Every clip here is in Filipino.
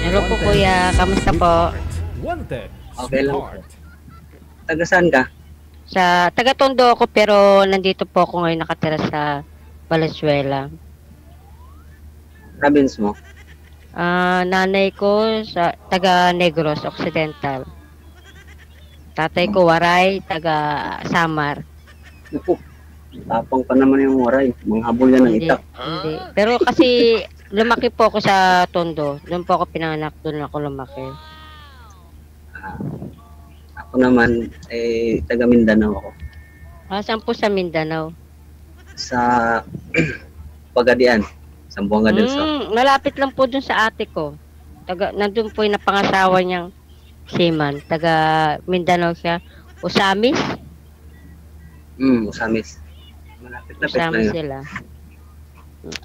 Hello po kuya, kamusta po? Okay lang po. Taga saan ka? Sa taga-Tondo ako pero nandito po ako ngayon nakatira sa Valenzuela. Province mo? Nanay ko sa taga Negros Occidental. Tatay ko Waray, taga Samar. Naku, tapang pa naman yung waray. Manghabol yan ng Hindi, itak. hindi. Pero kasi lumaki po ako sa Tondo. Doon po ako pinanganak, doon ako lumaki. Ah, ako naman, taga Mindanao ako. Saan po sa Mindanao? Sa Pagadian, Zamboanga del Sur. Malapit lang po doon sa ate ko. Nandun po yung napangasawa niyang seaman. Taga Mindanao siya. Usamis? Usamis. Malapit-lapit lang Usamis yun. sila.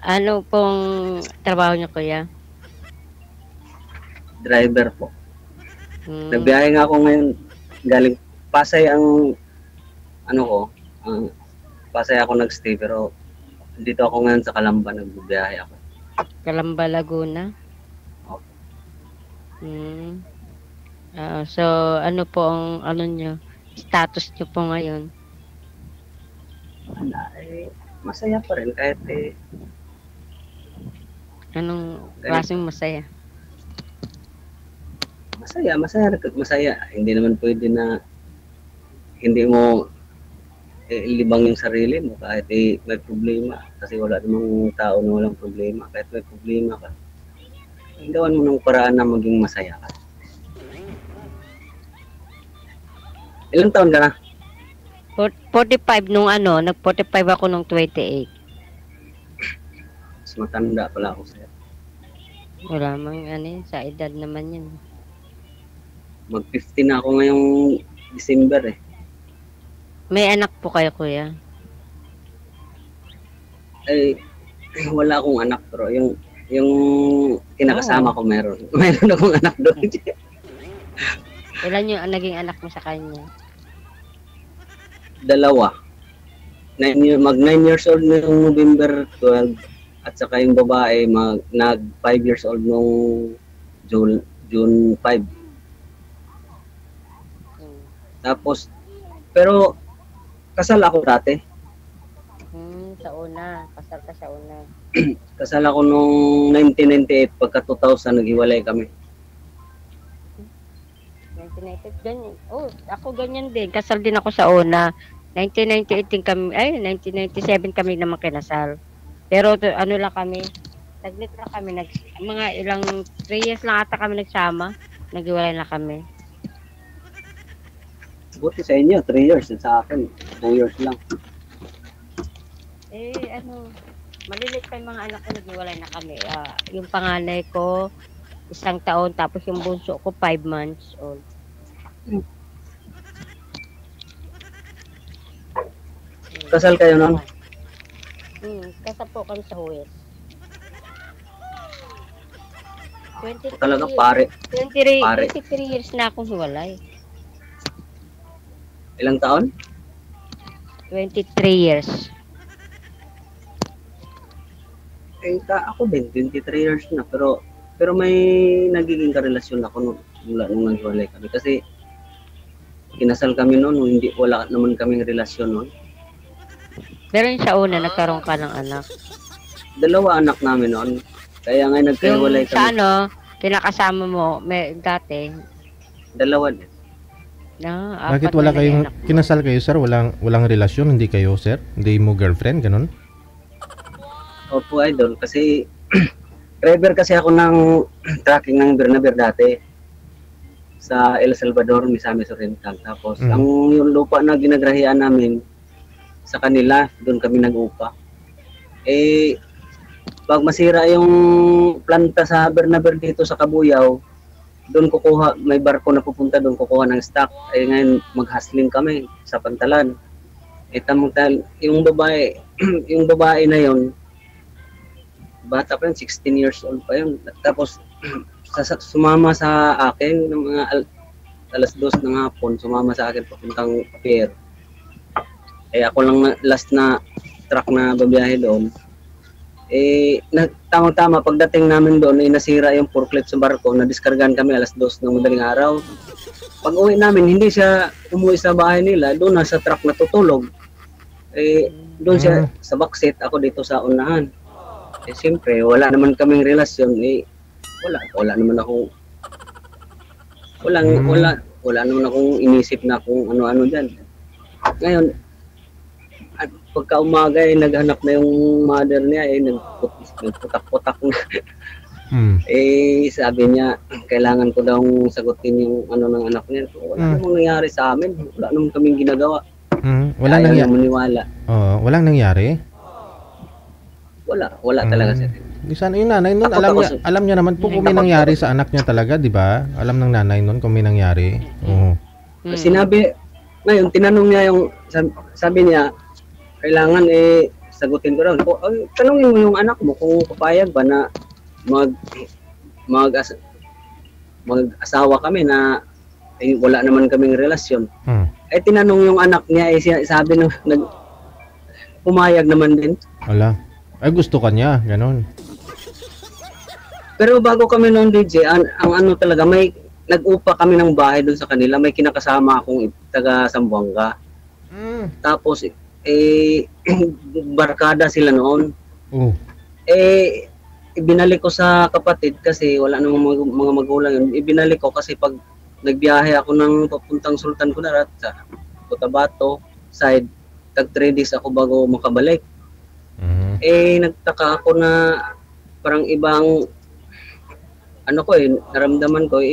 Ano pong trabaho niyo kuya? Driver po. Hmm. Nagbiyahe nga ako ngayon. Galing Pasay ang ano ko. Pasay ako nagstay pero dito ako ngayon sa Calamba nagbiyahe ako. Calamba, Laguna? Okay. So, ano po ang ano niyo? Status niyo po ngayon? Masaya pa rin kahit Anong klaseng masaya? masaya. Hindi naman pwede na hindi mo ilibang yung sarili mo kahit may problema. Kasi wala namang tao na walang problema. Kahit may problema ka, gawan mo ng paraan na maging masaya ka. Ilang taon ka na? 45 nung ano, nag-45 ako nung 28. Mas matanda pala ako sa'yo. Wala mang ano, sa edad naman yun. Mag-50 na ako ngayong December eh. May anak po kayo kuya? Wala akong anak pero yung kinakasama ko meron akong anak doon. Ilan yung naging anak mo sa kanya? 2. Mag 9 years old noong November 12 at saka yung babae nag 5 years old noong June 5. Tapos pero kasal ako dati. Sa una, kasal ka sa una. Kasal ako noong 1998 pagka 2000 naghiwalay kami. 1998 ganyan. Ako ganyan din. Kasal din ako sa una. 1998 din kami, 1997 kami naman kinasal. Pero ano lang kami, saglit lang kami, mga ilang 3 years lang ata kami nagsama. Naghiwalay na kami. Buti sa inyo, 3 years. Sa akin, 2 years lang. Malilit pa yung mga anak ko, naghiwalay na kami. Yung panganay ko, 1 taon, tapos yung bunso ko, 5 months old. Kasal kayo nun? Kasal po kami sa Huwes. Talaga pare. 23 years na akong hiwalay. Ilang taon? 23 years. Ako din, 23 years na. Pero may nagiging karelasyon ako mula nung naghiwalay kami. Kasi kinasal kami noon, wala naman kaming relasyon noon. Pero yung sa una, nagkaroon ka ng anak. 2 anak namin noon. Kaya nga nagkahiwalay kami. Sa ano, kinakasama mo, dati? 2 din. Bakit wala kayong kinasal kayo, sir? Walang relasyon, hindi kayo, sir? Hindi mo girlfriend, ganun? Opo, idol. Kasi driver kasi ako ng trucking ng Bernaber dati sa El Salvador, Misamis Oriental. Tapos yung lupa na ginagrahian namin sa kanila, doon kami nag-upa. Pag masira yung planta sa Bernaber dito sa Kabuyaw, doon kukuha, may barko na pupunta doon kukuha ng stock. Ngayon mag-hustling kami sa Pantalan. Yung babae, yung babae na yon, bata pa yun, 16 years old pa yun. Tapos sumama sa akin ng mga alas 2 ng hapon, sumama sa akin papuntang pier. Ako lang last na truck na babiyahe doon. Tama-tama, pagdating namin doon, nasira yung forklift sa barko, nadiskargahan kami 2:00 ng madaling araw. Pag uwi namin, hindi siya umuwi sa bahay nila, doon na sa truck natutulog. Doon siya sa backseat, ako dito sa unahan. Siyempre, wala naman kaming relasyon, wala naman akong, wala naman akong inisip na kung ano-ano dyan. Ngayon, at pagka umaga naghanap na yung mother niya, nagputak-putak na. Sabi niya, kailangan ko daw sagutin yung ano ng anak niya. Wala namang nangyari sa amin. Wala namang kaming ginagawa. Walang nangyari. Maniwala. Walang nangyari? Wala talaga sir. Di sana yung nanay nun, alam niya naman po kung may nangyari sa anak niya talaga, di ba? Alam ng nanay nun kung may nangyari. Sinabi, ngayon, tinanong niya yung, sabi niya, kailangan sagutin ko raw. Tanungin mo yung anak mo kung papayag ba na mag-asawa kami na wala naman kaming relasyon. Tinanong yung anak niya, sabi nung pumayag naman din. Wala. Gusto ka niya, ganon. Pero bago kami noon DJ, ang ano talaga, may nag-upa kami ng bahay doon sa kanila, may kinakasama akong taga Zamboanga. Tapos barkada sila noon. Ibinalik ko sa kapatid kasi wala namang mga magulang yun. Ibinalik ko kasi pag nagbiyahe ako ng papuntang Sultan Kudarat sa Cotabato side, tag 3 days ako bago makabalik. Nagtaka ako na parang ibang naramdaman ko,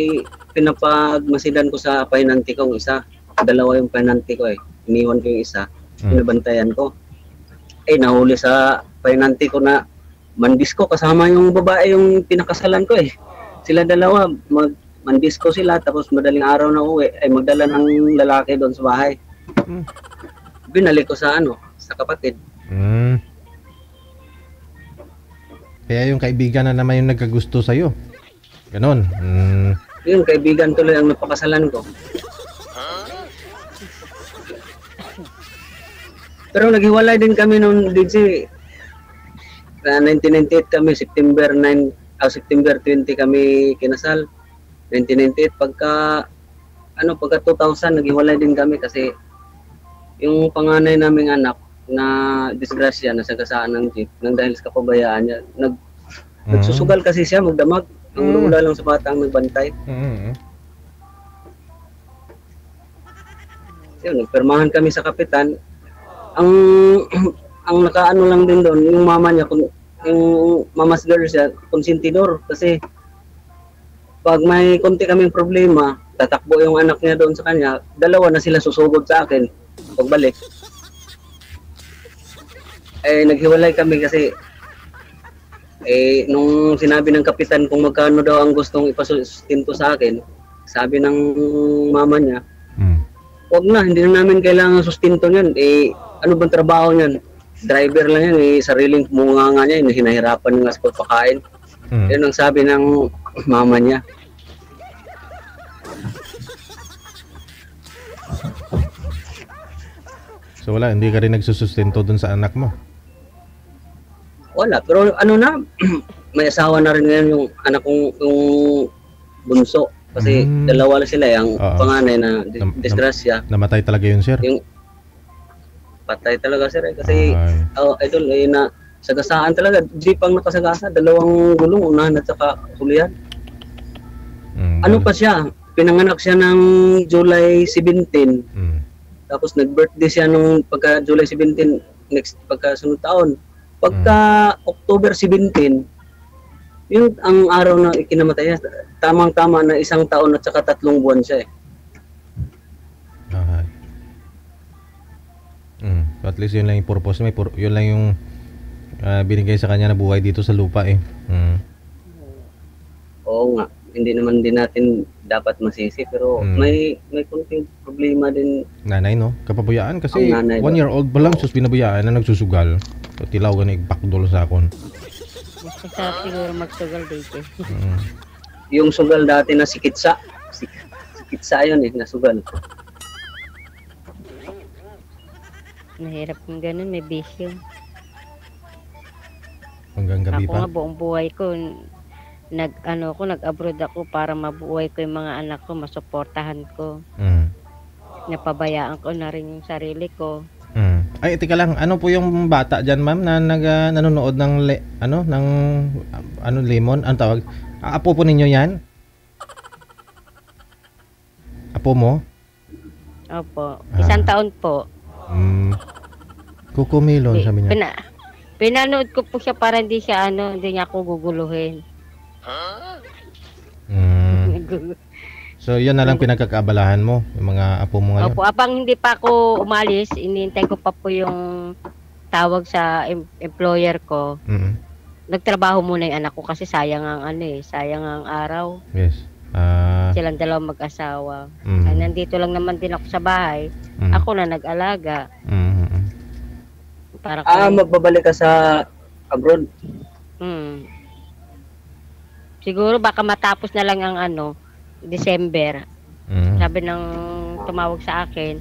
pinapagmasidan ko sa painanti ko isa. Dalawa yung painanti ko iniwan ko yung isa, pinabantayan ko. Nahuli sa painanti ko na mandisco kasama yung babae yung pinakasalan ko Sila dalawa, mandisco sila, tapos madaling araw na uwi, magdala ng lalaki doon sa bahay. Binalik ko sa sa kapatid. Kaya yung kaibigan na naman yung nagkagusto sa'yo. Ganon. Yung kaibigan tuloy ang napakasalan ko. Pero naghiwalay din kami noong DJ. 1998 kami, September 20 kami kinasal. 1998 pagka 2000 naghiwalay din kami kasi yung panganay naming anak na disgrasya, nasagasaan ng jeep nang dahil sa kapabayaan niya. Nagsusugal kasi siya, magdamag. Ang lula lang sa bata ang nagbantay. Yun, nagpermahan kami sa kapitan. Ang nakaano lang din doon, yung mama niya, yung mama's girl siya, konsentidor. Kasi pag may konti kaming problema, tatakbo yung anak niya doon sa kanya, dalawa na sila susugod sa akin pagbalik. Naghiwalay kami kasi nung sinabi ng kapitan kung magkano daw ang gustong ipasustinto sa akin, sabi ng mama niya, wag na, hindi na namin kailangan sustinto niyan. Ano bang trabaho niyan? Driver lang yan, sariling munganga niya, hinahirapan nga sa pagpakain. Yun ang sabi ng mama niya. So wala, hindi ka rin nagsusustento dun sa anak mo? Wala, pero may asawa na rin ngayon yung anak kong yung bunso. Kasi dalawa lang sila, yung panganay na disgrasya. Namatay talaga yun, sir? Yung patay talaga, sir. Kasi, idol, na sagasaan talaga. Jeep ang nakasagasa, 2 gulong, unahan at saka hulihan. Pa siya? Pinanganak siya ng July 17. Tapos nag-birthday siya nung pagka July 17, pagkasunod taon. Pagka October 17, yun ang araw na ikinamatay niya. Tamang-tama na 1 taon at saka 3 buwan siya So at least yun lang yung purpose. Yun lang yung binigay sa kanya na buhay dito sa lupa Oo nga. Hindi naman din natin dapat masisi, pero may konting problema din. Nanay, no? Kapabuyaan kasi 1-year-old pa lang sus binabuyaan na nagsusugal. So tilaw ganun ipakdol sa akon. Masarap siguro magsugal dito. Yung sugal dati na sikitsa. Sikitsa yun na sugal. Mahirap yung ganun, may bisyo. Hanggang gabi Ako pa? nga buong buhay ko, nag-abroad ako para mabuhay ko yung mga anak ko, masuportahan ko. Mm. Napabayaan ko na rin yung sarili ko. Ay, teka lang. Ano po yung bata diyan, ma'am, na nanonood ng lemon? Ano tawag? Apo po ninyo 'yan? Apo mo? Opo. Isang taon po. Kukumilon, sabi niya. Pinanood ko po siya para hindi niya ako guguluhin. So, yun na lang pinagkakaabalahan mo, yung mga apo mo ngayon. Opo, abang hindi pa ako umalis, inintay ko pa po yung tawag sa employer ko. Nagtrabaho muna yung anak ko kasi sayang ang araw. Yes. Silang dalawang mag-asawa. Ay, nandito lang naman din ako sa bahay. Ako na nag-alaga. Para Magbabalik ka sa abroad? Siguro baka matapos na lang ang December. Sabi ng tumawag sa akin,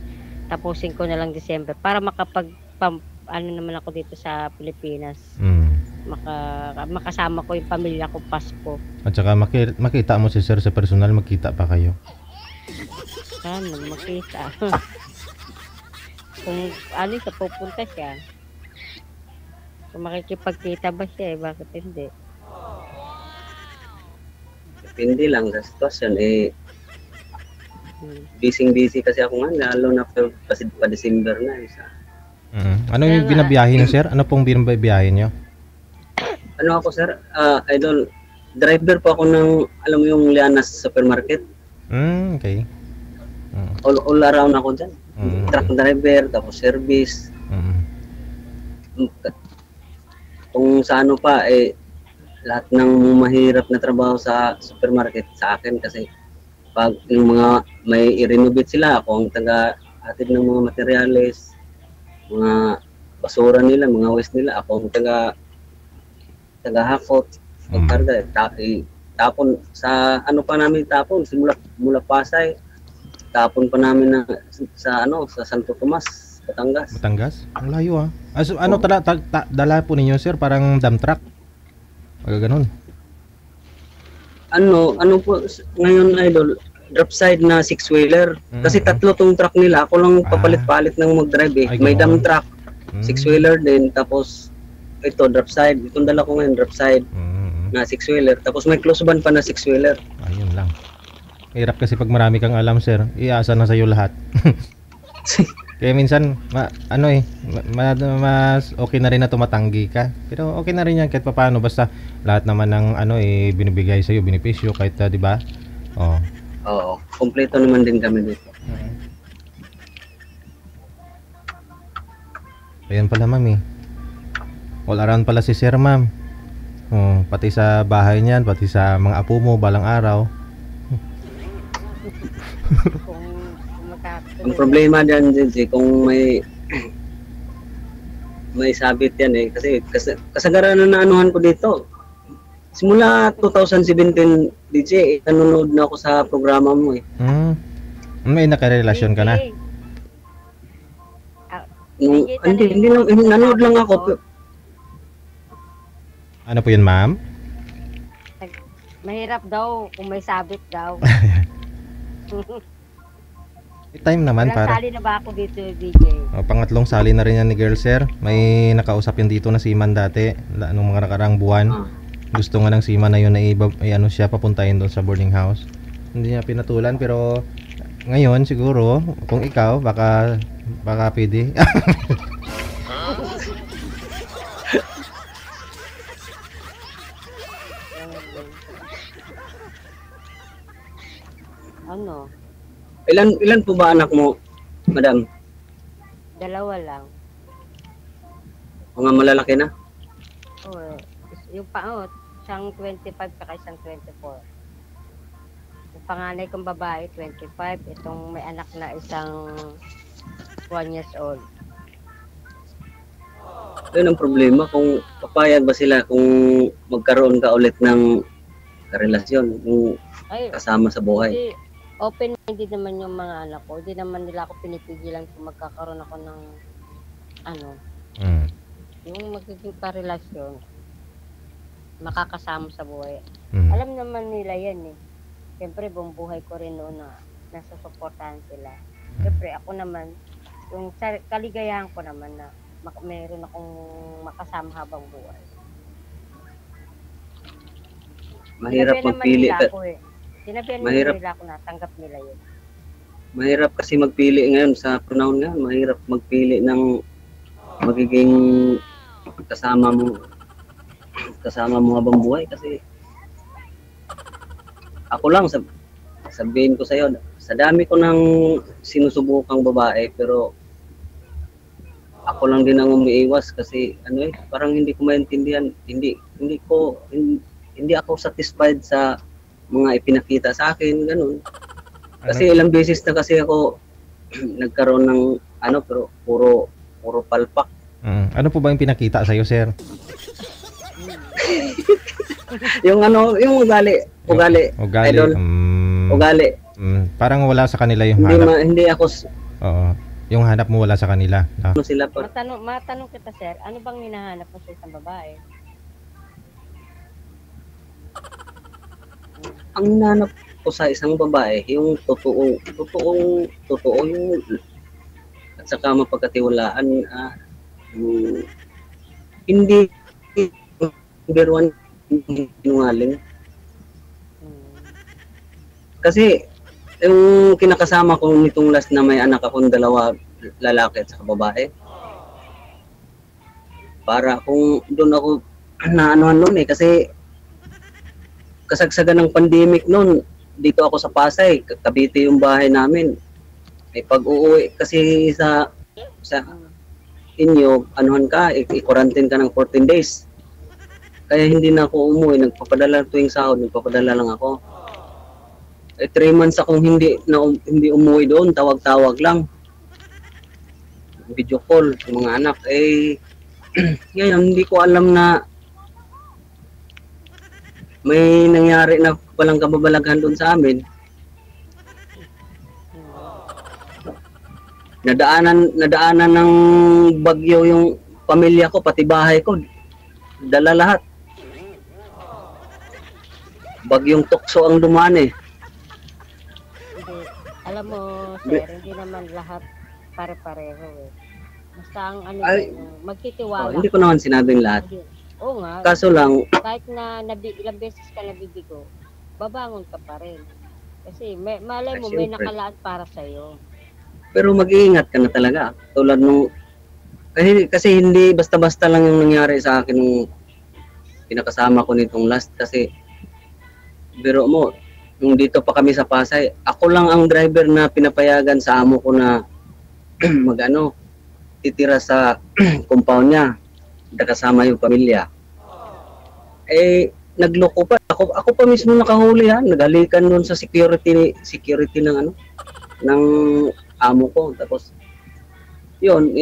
tapusin ko na lang December para naman ako dito sa Pilipinas. Makasama ko yung pamilya ko Pasko. At saka makita mo si sir sa personal, magkita pa kayo. Sana makita. Kung sa pupunta siya. Kung makikipagkita ba siya bakit hindi? Depende lang sa sitwasyon busy kasi ako nga, lalo na pa December na Ano yung binabiyahe niyo, sir? Ano pong binabiyahe niyo? Ano ako, sir? Idol, driver po ako ng, alam mo yung Lianas supermarket. Okay. All around ako dyan. Truck driver, tapos service. Kung sa lahat ng mahirap na trabaho sa supermarket sa akin kasi pag yung mga may i-renovate sila, ako ang taga-atid ng mga materyales, mga basura nila, mga waste nila, ako ang taga-hakot, pagkarga, tapon sa tapon, mula Pasay, tapon pa namin sa Santo Tomas, Batangas. Ang layo So, dala po ninyo, sir? Parang dump truck? Ganun. Ano po ngayon, idol, drop side na 6-wheeler. Kasi tatlo tong truck nila, ako lang papalit-palit ng mag-drive May dump truck, 6-wheeler din, tapos ito drop side. Itong dala ko ngayon drop side na 6-wheeler. Tapos may close van pa na 6-wheeler. Ayun lang. Hirap kasi pag marami kang alam, sir. Iasa na sa'yo lahat. Kaya minsan, mas okay na rin na tumatanggi ka. Pero okay na rin yan kahit papaano. Basta lahat naman ng binibigay sa'yo, benepisyo, kahit di ba? Oo, kompleto naman din kami dito. Ayan pala, ma'am all around pala si sir, ma'am. Pati sa bahay niyan, pati sa mga apo mo, balang araw. Ang problema dyan, Jinji, kung may sabit yan kasi kasagaran na naanuhan ko dito. Simula 2017, DJ, nanonood na ako sa programa mo May nakarelasyon ka na? Hindi nanonood lang ako. Ano po yun, ma'am? Mahirap daw kung may sabit daw. Time naman para. Sali na ba ako dito, DJ? Pangatlong sali na rin yan ni girl, sir. May nakausap yan dito na seaman dati, nung mga nakaraang buwan. Gusto nga ng seaman na yun na siya papuntahin doon sa boarding house. Hindi niya pinatulan, pero ngayon siguro kung ikaw baka pwede. Ano? Ilan po ba anak mo, madam? 2 lang. Mga malalaki na? Yung isang 25 saka isang 24. Yung panganay kong babae, 25. Itong may anak na isang 1 years old. Yun ang problema, kung papayag ba sila kung magkaroon ka ulit ng karelasyon, kung kasama sa buhay. Open-minded naman yung mga anak ko. Hindi naman nila ako pinipigilan kung magkakaroon ako ng yung magiging karelasyon. makakasama sa buhay. Mm. Alam naman nila yan eh. Siyempre, buong buhay ko rin noon na nasa suportahan sila. Siyempre, ako naman, yung kaligayahan ko naman na meron akong makasama habang buhay. Mahirap Sinabihan naman magpili. nila ako eh. Sinabihan naman Mahirap. nila ako na tanggap nila yun. Mahirap kasi magpili ngayon sa panahon ngayon. Mahirap magpili ng magiging kasama mo habang buhay kasi ako lang sabihin ko sa iyo, sa dami ko ng sinusubukang babae pero ako lang din ang umiiwas kasi parang hindi ko maintindihan, hindi ako satisfied sa mga ipinakita sa akin, ganun. Kasi ilang beses na kasi ako nagkaroon ng pero puro palpak. Ano po ba yung pinakita sa iyo, sir? yung ugali. Idol. Ugali. Parang wala sa kanila yung Hindi hanap. hindi ako Oo. Yung hanap mo wala sa kanila. No? sila pa. Matanong kita, sir, ano bang hinahanap mo sa isang babae? Ang hinahanap ko sa isang babae, yung totoo yung at saka mapagkatiwalaan, hindi number one sinungaling. Kasi yung kinakasama ko nitong last na may anak akong dalawa, lalaki at saka babae. Para kung doon ako naanuhan noon kasi kasagsagan ng pandemic noon, dito ako sa Pasay, Cavite yung bahay namin. Pag uuwi kasi sa inyo, anuhan ka, i-quarantine ka ng 14 days. Kaya hindi na ako umuwi, nagpapadala tuwing sahod, nagpapadala lang ako. 3 months akong hindi umuwi doon, tawag-tawag lang. Video call sa mga anak. Ngayon, hindi ko alam na may nangyari na palang kababalaghan doon sa amin. Nadaanan ng bagyo yung pamilya ko, pati bahay ko. Dala lahat. Bagyong tukso ang dumaan eh. Alam mo, sir, hindi naman lahat pare-pareho eh. Basta ang magtitiwala. Hindi ko naman sinabing lahat. Oo nga. Kaso lang, kahit na ilang beses ka nabibigo, babangon ka pa rin. Kasi malay mo, may nakalaan para sa'yo. Pero mag-iingat ka na talaga. Tulad nung, kasi hindi basta-basta lang yung nangyari sa akin nung pinakasama ko nitong last. Kasi, biro mo, nung dito pa kami sa Pasay, ako lang ang driver na pinapayagan sa amo ko na titira sa compound niya. Kasama yung pamilya. Nagloko pa. Ako pa mismo nakahuli ha. Nagalikan doon sa security ng amo ko. Tapos, yun,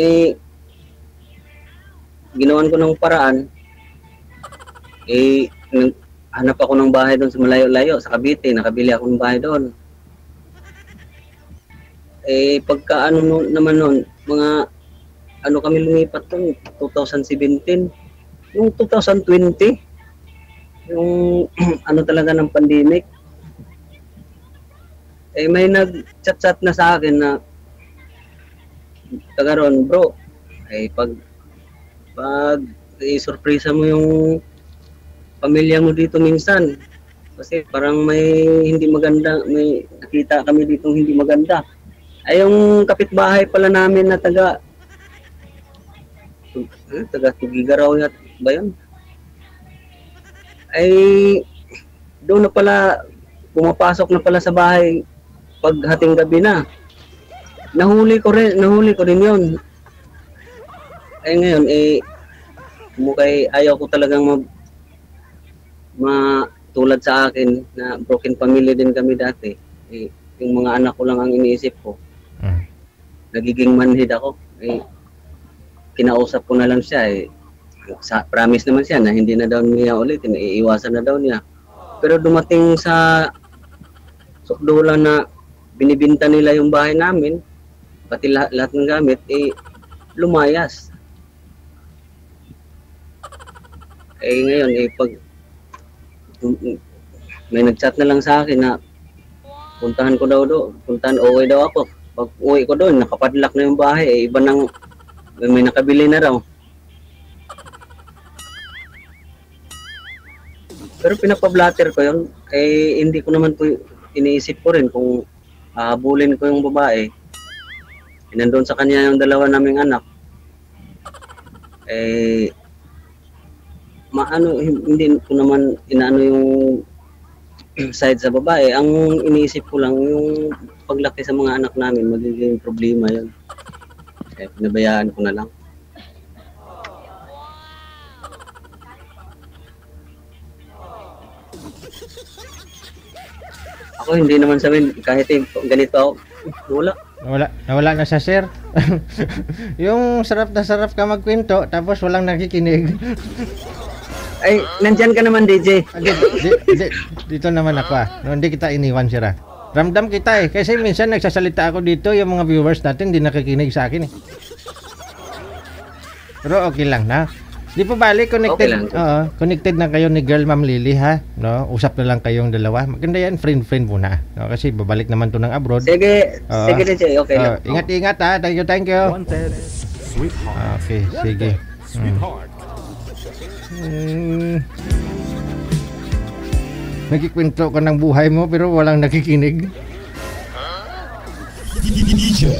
ginawan ko ng paraan. Hanap ako ng bahay doon sa malayo-layo, sa Cavite. Nakabili ako ng bahay doon. Pagka naman noon, mga kami lumipat doon, 2017. Yung 2020, yung talaga ng pandemic, may nag-chat na sa akin na tagaron, bro, pag i-surpresa mo yung pamilya mo dito minsan, kasi parang may hindi maganda, may nakita kami dito hindi maganda. Yung kapitbahay pala namin na taga Tugigaraw ba yun? Doon na pala, pumapasok na pala sa bahay pag hating gabi na. Nahuli ko rin yun. Ngayon, mukhang ayaw ko talagang tulad sa akin na broken family din kami dati. Yung mga anak ko lang ang iniisip ko. Nagiging manhid ako. Kinausap ko na lang siya promise naman siya na hindi na daw niya ulit, iiwasan na daw niya. Pero dumating sa sukdulan na binibinta nila yung bahay namin, pati lahat ng gamit, lumayas. Ngayon, pag may nag-chat na lang sa akin na puntahan ko daw uwi daw ako. Pag uwi ko doon, nakapadlock na yung bahay, iba nang may nakabili na raw. Pero pinapablatter ko yun, hindi ko naman po iniisip ko rin kung hahabulin ko yung babae. Nandun sa kanya yung dalawa naming anak. Hindi ko naman inaano yung side sa babae. Ang iniisip ko lang yung paglaki sa mga anak namin, magiging problema yun. Pinabayaan ko na lang. Ako hindi naman sabihin, kahit ganito ako, Nawala na siya, sir. Yung sarap na sarap ka magkwento, tapos walang nakikinig. Ay, nandyan ka naman, DJ. Dito naman ako No, hindi kita iniwan, sir. Ramdam kita kasi minsan nagsasalita ako dito, yung mga viewers natin hindi nakikinig sa akin Pero okay lang na. Di pa balik, connected. Okay lang. Connected na kayo ni Girl Ma'am Lily, ha? No, usap na lang kayong dalawa. Maganda yan, friend muna. No, kasi babalik naman to ng abroad. Sige, DJ, okay lang. Ingat-ingat, ha? Thank you. Wanted, sweetheart. Okay, sige. Sweetheart. Nagkikwento ka ng buhay mo pero walang nakikinig. DJ